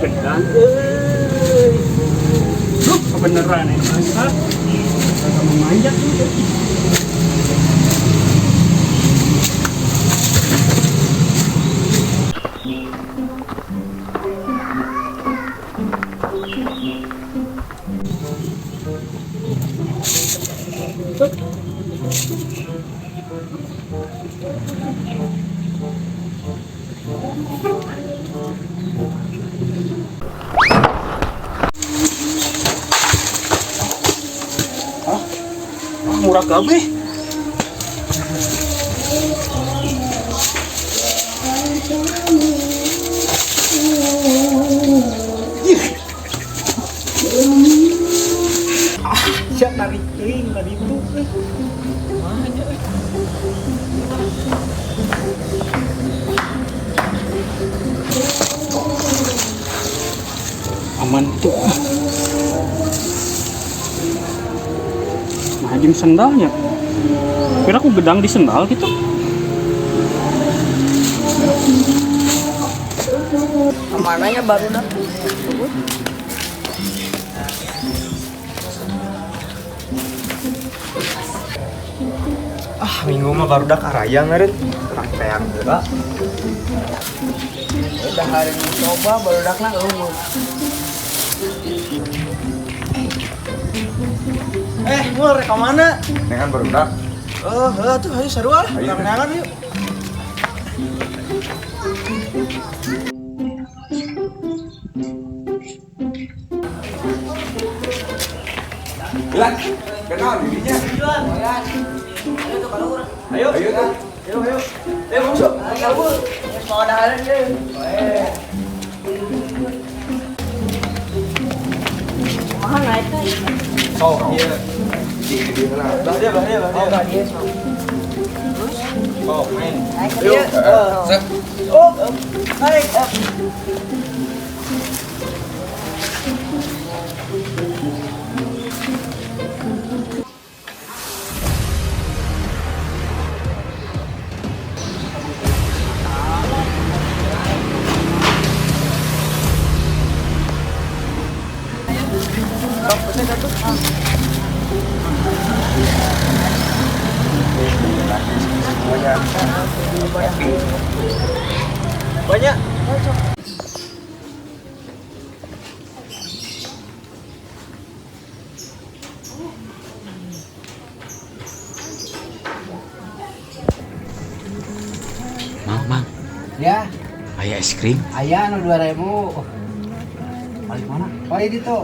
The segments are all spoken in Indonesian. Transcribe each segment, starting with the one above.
Gendang kebeneran ya masa memanjat tuh. Murah kabeh. Ya tarik teuing tadi itu. Aman tuh. Nah, sendalnya. Kira aku gedang di sendal gitu. Kemananya baru dah. Minggu mah baru dah karaya ngeureun. Rangkean heula. Udah hari ini coba baru dah na eueuh. Mul rek ka mana? Nengan baru dah. Tuh ayo sarua. Neangan yuk. Bilang, kenal dirinya. Ayo tuh kalau urang. Ayo tuh. Ayo masuk. Ayo, mau ada hal ini. Mahal naik kan? Oh, iya. Di mana? Bah dia. Oh, enggak dia. Terus? Oh, main. Naik ke dia. Set. Naik. Banyak. Mang. Ya, Aya es krim. aya anu 2000. Balik mana? Balik itu.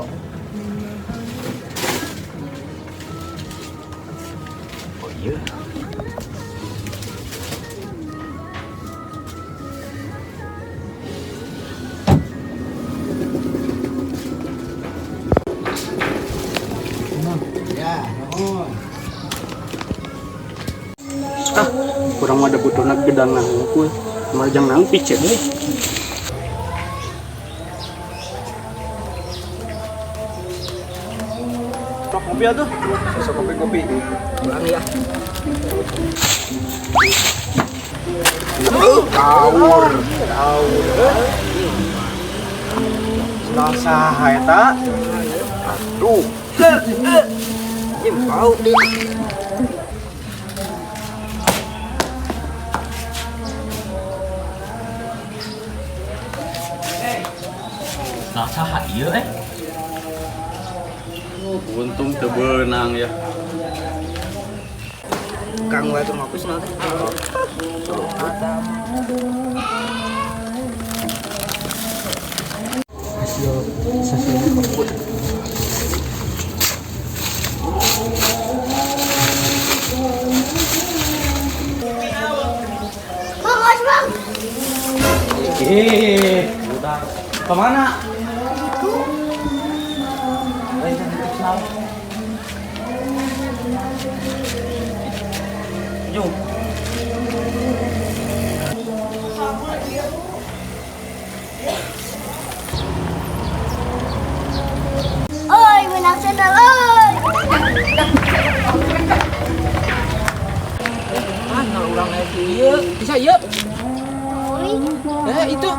Oh iya. Ya, nuhun. Kurang ada butuh nak gedang nang ku. Marjang nang picet deui. Kopi atuh. Bisa kopi. Pulang ya. Kaur. Selasa eta. Aduh. Mau di. Nah, saha ieu untung teu beunang ya. Kang wae ngapus nanti. Hasil kebun. Udah. Kemana? Yuk. Oi, menang sendal oi. Mana orang naik ieu? Bisa ieu? Oi, Itu